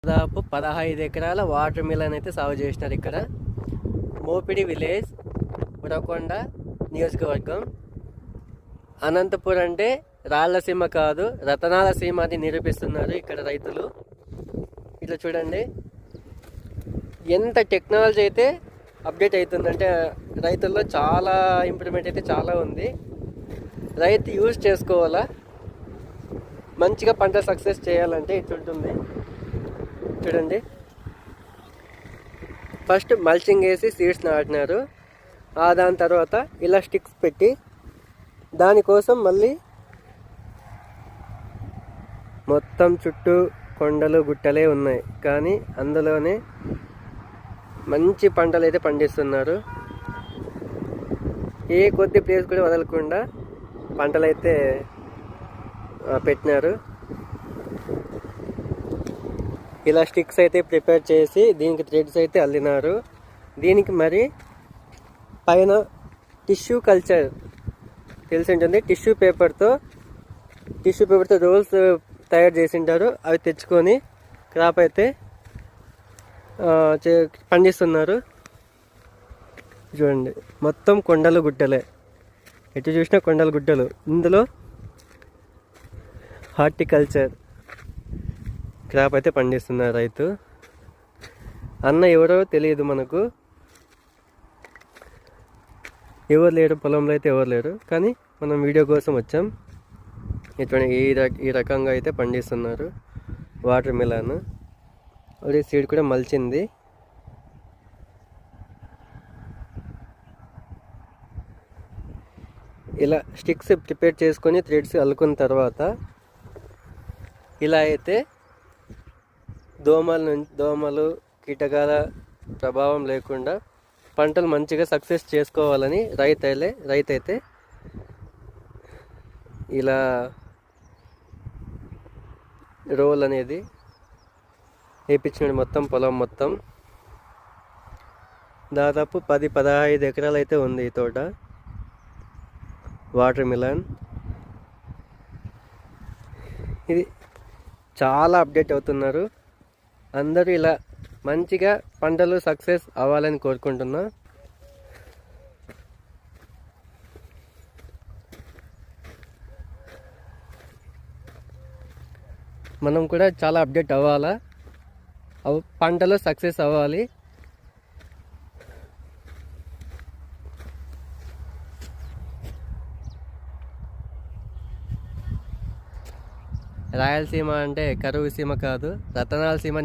దాదాపు 15 ఎకరాల water melon అయితే సాగు చేసినారు ఇక్కడ. మోపిడి విలేజ్, ఉరవకొండ నియోజకవర్గం. అనంతపురం అంటే రాళ్లసీమ కాదు, రతనాల సీమ అని నిరూపిస్తున్నారు ఇక్కడ రైతులు. ఇట్లా చూడండి ఎంత టెక్నాలజీ అయితే అప్డేట్ అవుతుందంటే రైతుల్లో చాలా ఇంప్రూవ్మెంట్ అయితే చాలా ఉంది. రైతు యూజ్ చేసుకోవాలా, మంచిగా పంట సక్సెస్ చేయాలంటే ఇట్లుంటుంది. చూడండి, ఫస్ట్ మల్చింగ్ వేసి సీడ్స్ నాటినారు. దాని తర్వాత ఇలా స్టిక్స్ పెట్టి దానికోసం మళ్ళీ మొత్తం చుట్టూ కొండలు గుట్టలే ఉన్నాయి, కానీ అందులోనే మంచి పంటలు అయితే పండిస్తున్నారు. ఏ కొద్ది ప్లేస్ కూడా వదలకుండా పంటలు అయితే పెట్టినారు. ఇలా స్టిక్స్ అయితే ప్రిపేర్ చేసి దీనికి థ్రెడ్స్ అయితే అల్లినారు. దీనికి మరి పైన టిష్యూ కల్చర్ తెలిసి ఉంటుంది. టిష్యూ పేపర్తో రోల్స్ తయారు చేసి ఉంటారు. అవి తెచ్చుకొని క్రాప్ అయితే పండిస్తున్నారు. చూడండి, మొత్తం కొండలు గుట్టలే, ఎటు చూసినా కొండలు గుట్టలు. ఇందులో హార్టికల్చర్ క్రాప్ అయితే పండిస్తున్నారు రైతు. అన్న ఎవరో తెలియదు మనకు, ఎవరు లేరు పొలంలో అయితే ఎవరు లేరు, కానీ మనం వీడియో కోసం వచ్చాం. ఇటువంటి ఈ రకంగా అయితే పండిస్తున్నారు వాటర్ మిలన్. అది సీడ్ కూడా మలిచింది. ఇలా స్టిక్స్ ప్రిపేర్ చేసుకొని థ్రెడ్స్ అల్లుకున్న తర్వాత ఇలా అయితే దోమలు కీటకాల ప్రభావం లేకుండా పంటలు మంచిగా సక్సెస్ చేసుకోవాలని రైతు అయితే ఇలా రోల్ అనేది వేయించినాడు. మొత్తం పొలం మొత్తం దాదాపు 10-15 ఎకరాలు అయితే ఉంది ఈ తోట వాటర్ మిలన్. ఇది చాలా అప్డేట్ అవుతున్నారు అందరూ. ఇలా మంచిగా పంటలు సక్సెస్ అవ్వాలని కోరుకుంటున్నా. మనం కూడా చాలా అప్డేట్ అవ్వాలా, పంటలో సక్సెస్ అవ్వాలి. రాయలసీమ అంటే కరువు సీమ కాదు, రతనాల సీమ